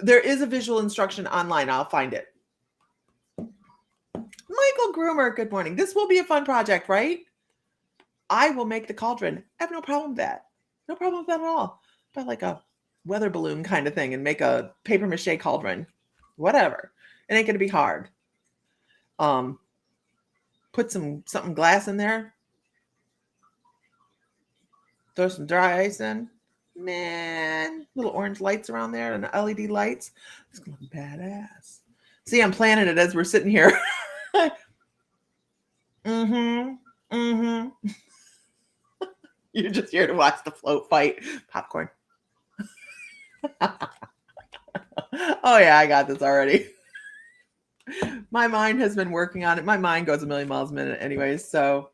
There is a visual instruction online. I'll find it. Michael Groomer, good morning. This will be a fun project, right? I will make the cauldron. I have no problem with that. No problem with that at all. But like a weather balloon kind of thing and make a paper mache cauldron. Whatever. It ain't going to be hard. Put something glass in there. Throw some dry ice in. Man, little orange lights around there and LED lights. It's going to look badass. See, I'm planning it as we're sitting here. You're just here to watch the float fight. Popcorn. Oh yeah, I got this already. My mind has been working on it. My mind goes a million miles a minute anyways, so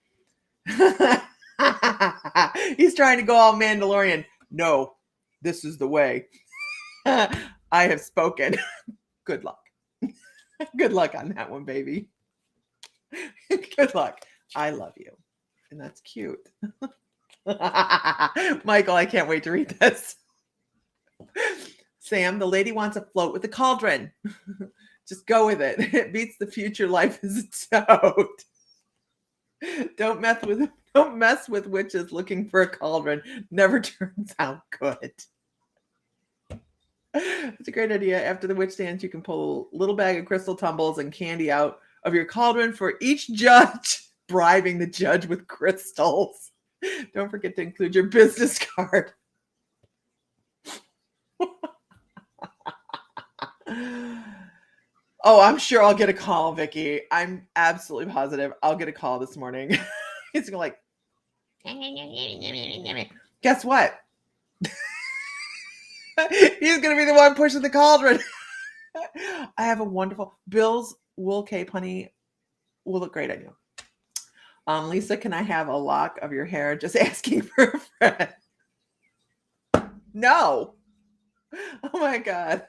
he's trying to go all Mandalorian. No, this is the way. I have spoken. Good luck. Good luck on that one, baby. Good luck. I love you. And that's cute. Michael, I can't wait to read this. Sam, the lady wants a float with a cauldron. Just go with it. It beats the future life is a toad. Don't mess with witches looking for a cauldron. Never turns out good. It's a great idea. After the witch dance, you can pull a little bag of crystal tumbles and candy out of your cauldron for each judge, bribing the judge with crystals. Don't forget to include your business card. Oh, I'm sure I'll get a call, Vicki. I'm absolutely positive I'll get a call this morning. It's going like, guess what? He's going to be the one pushing the cauldron. I have a wonderful Bill's wool cape, honey. Will look great on you. Lisa, can I have a lock of your hair? Just asking for a friend. No. Oh my God.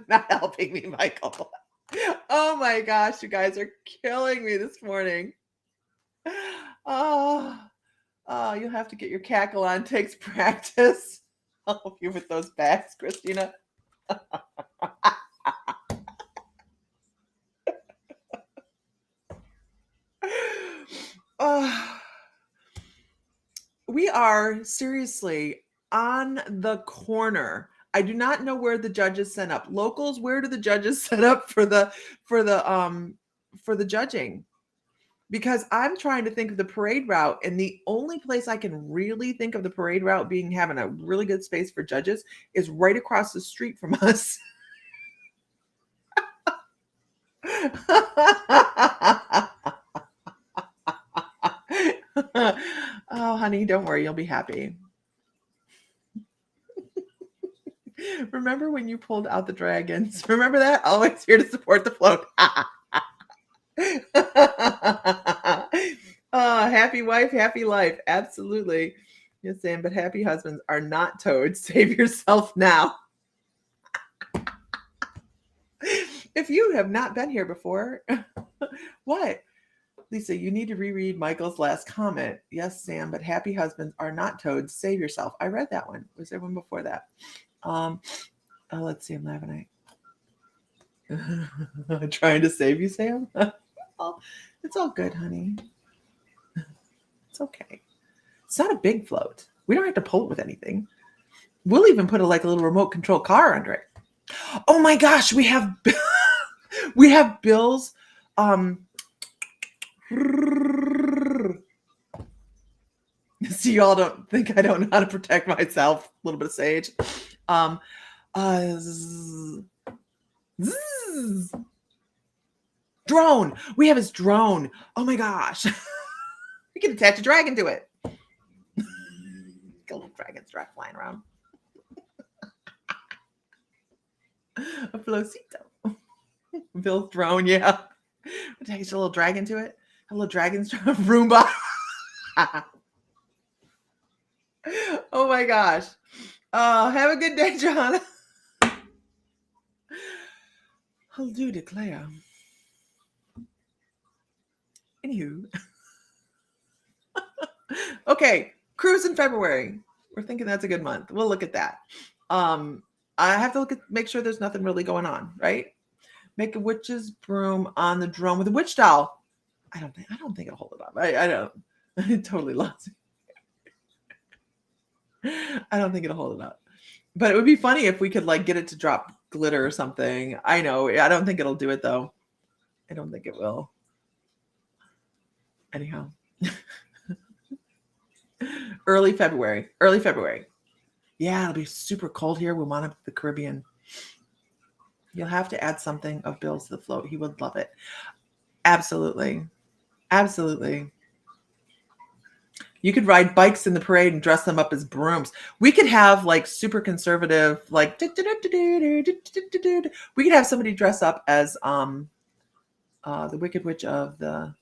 Not helping me, Michael. Oh my gosh, you guys are killing me this morning. Oh, you'll have to get your cackle on. Takes practice. I'll help you with those backs, Christina. We are seriously on the corner. I do not know where the judges set up. Locals, where do the judges set up for the judging? Because I'm trying to think of the parade route, and the only place I can really think of the parade route being having a really good space for judges is right across the street from us. Oh, honey, don't worry. You'll be happy. Remember when you pulled out the dragons? Remember that? Always here to support the float. Happy wife, happy life. Absolutely. Yes, Sam, but happy husbands are not toads. Save yourself now. If you have not been here before, what? Lisa, you need to reread Michael's last comment. Yes, Sam, but happy husbands are not toads. Save yourself. I read that one. Was there one before that? Let's see. I'm laughing at trying to save you, Sam. Oh, it's all good, honey. It's okay. It's not a big float. We don't have to pull it with anything. We'll even put a little remote control car under it. Oh my gosh, we have Bill's see, y'all don't think I don't know how to protect myself. A little bit of sage. Drone. We have his drone. Oh my gosh. We can attach a dragon to it. A little dragon strap flying around. A flowcito. Bill's drone, yeah. Attach a little dragon to it. A little dragon strap. Roomba. Oh my gosh. Have a good day, John. I'll do declare. Anywho. Okay, cruise in February. We're thinking that's a good month. We'll look at that. I have to make sure there's nothing really going on, right? Make a witch's broom on the drone with a witch doll. I don't think it'll hold it up. I don't. I totally lost it. I don't think it'll hold it up. But it would be funny if we could get it to drop glitter or something. I know. I don't think it'll do it though. I don't think it will. Anyhow. Early February. Yeah, it'll be super cold here. We want up the Caribbean. You'll have to add something of Bill's to the float. He would love it. Absolutely. You could ride bikes in the parade and dress them up as brooms. We could have super conservative, we could have somebody dress up as the Wicked Witch of the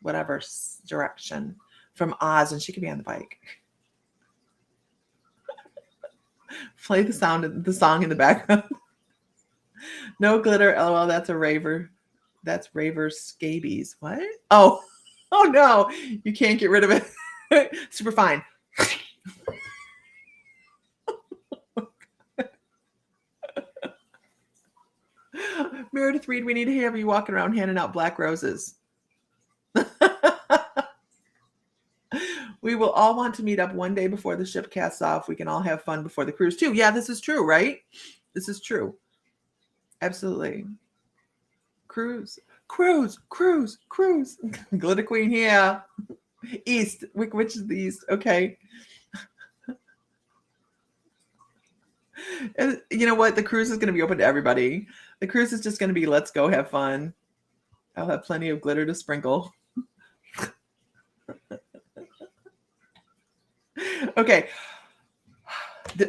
whatever direction from Oz, and she could be on the bike. Play the song in the background. No glitter, LOL. That's a raver. That's raver scabies. What? Oh no, you can't get rid of it. Super fine. Meredith Reed, we need to have you walking around handing out black roses. We will all want to meet up one day before the ship casts off. We can all have fun before the cruise too. Yeah, this is true, right? This is true. Absolutely. Cruise. Glitter Queen here. East. Which is the East? Okay. And you know what? The cruise is going to be open to everybody. The cruise is just going to be, let's go have fun. I'll have plenty of glitter to sprinkle. Okay.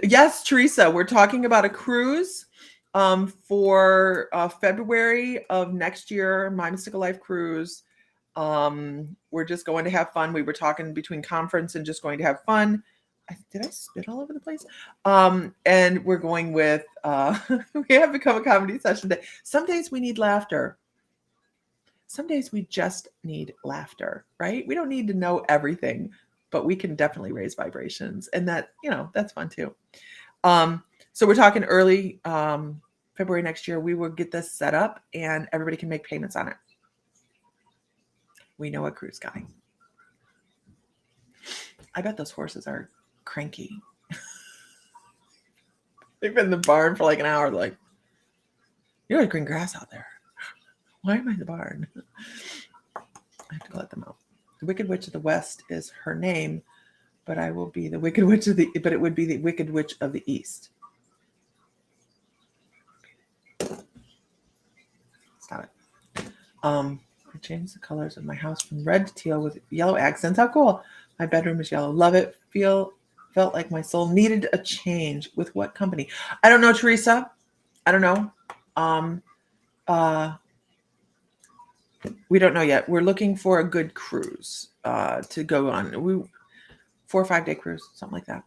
Yes, Teresa, we're talking about a cruise for February of next year, My Mystical Life cruise. We're just going to have fun. We were talking between conference and just going to have fun. Did I spit all over the place? And we're going with, we have become a comedy session day. Some days we need laughter. Some days we just need laughter, right? We don't need to know everything, but we can definitely raise vibrations. And that, that's fun too. So we're talking early February next year. We will get this set up and everybody can make payments on it. We know a cruise guy. I bet those horses are cranky. They've been in the barn for like an hour. Like, you have green grass out there. Why am I in the barn? I have to let them out. The Wicked Witch of the West is her name, but I will be the Wicked Witch but it would be the Wicked Witch of the East. Stop it. I changed the colors of my house from red to teal with yellow accents. How cool. My bedroom is yellow. Love it. Felt like my soul needed a change. With what company? I don't know, Teresa. I don't know. We don't know yet. We're looking for a good cruise to go on. 4 or 5 day cruise, something like that.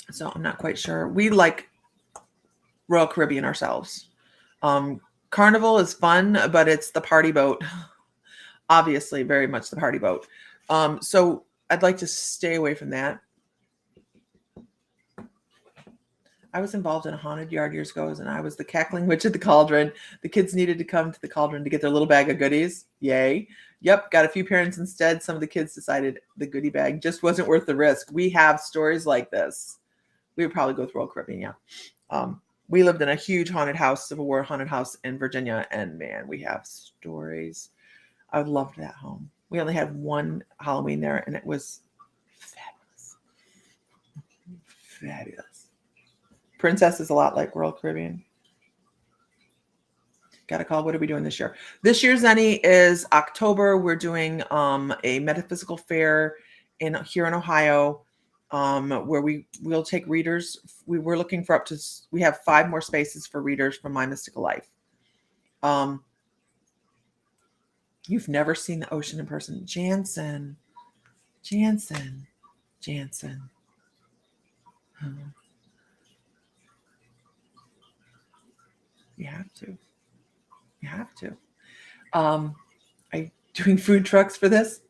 So I'm not quite sure. We like Royal Caribbean ourselves. Carnival is fun, but it's the party boat. Obviously, very much the party boat. So I'd like to stay away from that. I was involved in a haunted yard years ago, and I was the cackling witch at the cauldron. The kids needed to come to the cauldron to get their little bag of goodies. Yay. Yep, got a few parents instead. Some of the kids decided the goodie bag just wasn't worth the risk. We have stories like this. We would probably go with Royal Caribbean, yeah. We lived in a huge haunted house, Civil War haunted house in Virginia, and man, we have stories. I loved that home. We only had one Halloween there, and it was fabulous. Fabulous. Princess is a lot like Royal Caribbean. Got a call. What are we doing this year? This year's Zenny is October. We're doing a metaphysical fair here in Ohio, where we'll take readers. We're looking for we have 5 more spaces for readers from My Mystical Life. You've never seen the ocean in person. Jansen. You have to. Are you doing food trucks for this?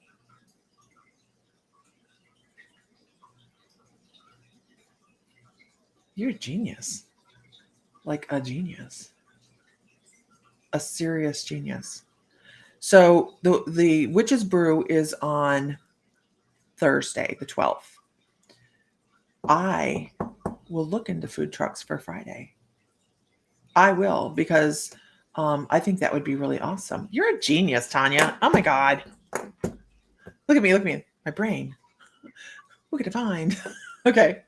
You're a genius. Like a genius. A serious genius. So the Witch's Brew is on Thursday, the 12th. I will look into food trucks for Friday. I will, because I think that would be really awesome. You're a genius, Tanya. Oh my God. Look at me. My brain. Who could I find? Okay.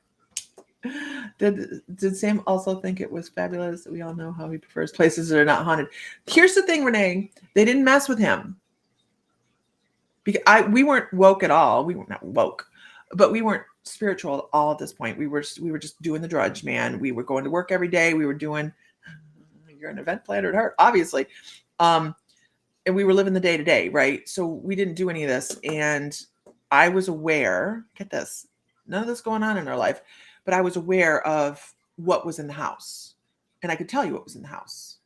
Did Sam also think it was fabulous? We all know how he prefers places that are not haunted. Here's the thing, Renee. They didn't mess with him. Because we weren't woke at all. We were not woke, but we weren't spiritual at all at this point. We were just doing the drudge, man. We were going to work every day. We were doing, you're an event planner at heart, obviously. And we were living the day to day, right? So we didn't do any of this. And I was aware, get this, none of this going on in our life, but I was aware of what was in the house. And I could tell you what was in the house.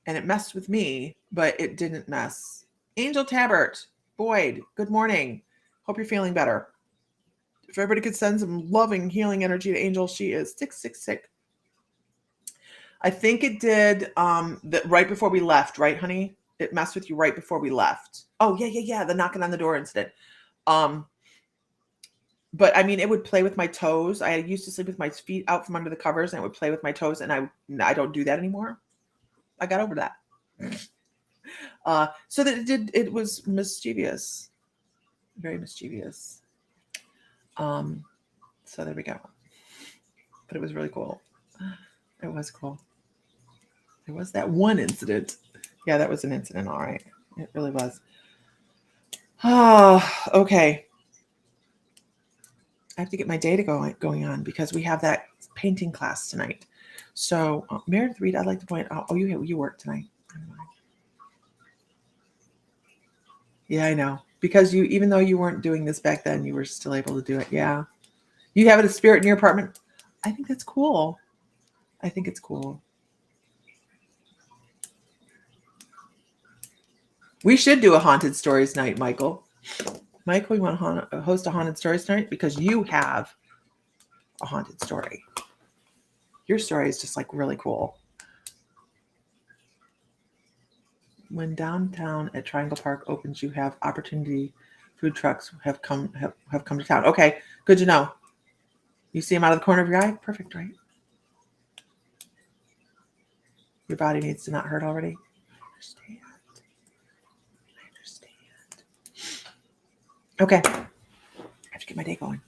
And it messed with me, but it didn't mess. Angel Tabbert, Boyd, good morning. Hope you're feeling better. If everybody could send some loving, healing energy to Angel, she is 666. I think it did right before we left, right, honey? It messed with you right before we left. Oh, yeah. The knocking on the door incident. But I mean, it would play with my toes. I used to sleep with my feet out from under the covers, and it would play with my toes, and I don't do that anymore. I got over that. So that it was mischievous. Very mischievous. So there we go. But it was really cool. It was cool. There was that one incident. Yeah, that was an incident. All right. It really was. Oh, okay. I have to get my data going on because we have that painting class tonight. So Meredith Reed, I'd like to point out. Oh, you work tonight. Yeah, I know. Because you, even though you weren't doing this back then, you were still able to do it. Yeah. You have a spirit in your apartment. I think that's cool. I think it's cool. We should do a haunted stories night, Michael. Michael, we want to host a haunted stories night because you have a haunted story. Your story is just like really cool. When downtown at Triangle Park opens, you have opportunity. Food trucks have come to town. Okay, good to know. You see them out of the corner of your eye? Perfect, right? Your body needs to not hurt already. I understand. Okay. I have to get my day going.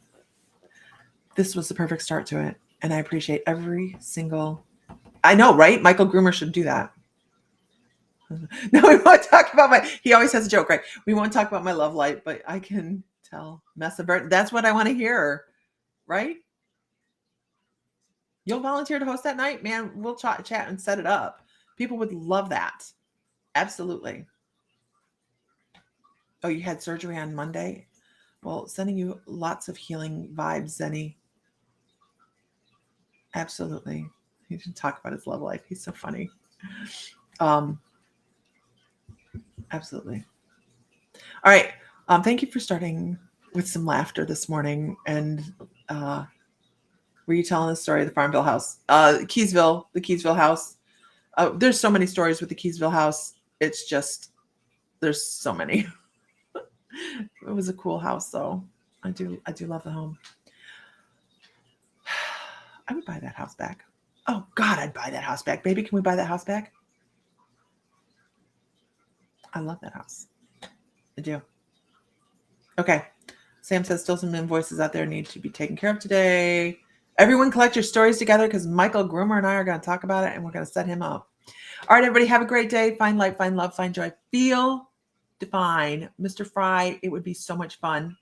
This was the perfect start to it. And I appreciate every single. I know, right? Michael Groomer should do that. No, we won't talk about he always has a joke, right? We won't talk about my love life, but I can tell mess about. That's what I want to hear, right? You'll volunteer to host that night, man. We'll chat and set it up. People would love that. Absolutely. Oh, you had surgery on Monday? Well, sending you lots of healing vibes, Zenny. Absolutely. He didn't talk about his love life. He's so funny. Absolutely. All right. Thank you for starting with some laughter this morning. And were you telling the story of the Farmville house? The Keysville house. There's so many stories with the Keysville house. It's just, there's so many. It was a cool house, though. I do love the home. I would buy that house back. Oh God, I'd buy that house back. Baby, can we buy that house back? I love that house. I do. Okay. Sam says still some invoices out there need to be taken care of today. Everyone collect your stories together because Michael Groomer and I are going to talk about it and we're going to set him up. All right, everybody, have a great day. Find light, find love, find joy. Feel divine. Mr. Fry, it would be so much fun.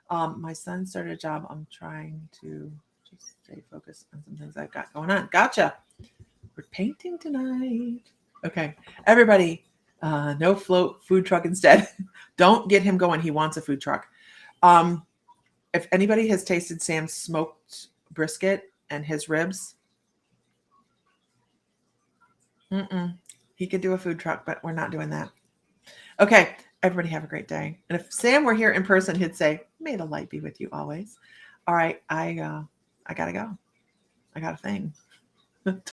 My son started a job. I'm trying to just stay focused on some things I've got going on. Gotcha. We're painting tonight. Okay, everybody, no float, food truck instead. Don't get him going. He wants a food truck. If anybody has tasted Sam's smoked brisket and his ribs, he could do a food truck, but we're not doing that. Okay, everybody have a great day. And if Sam were here in person, he'd say, "May the light be with you always." All right, I gotta go. I got a thing.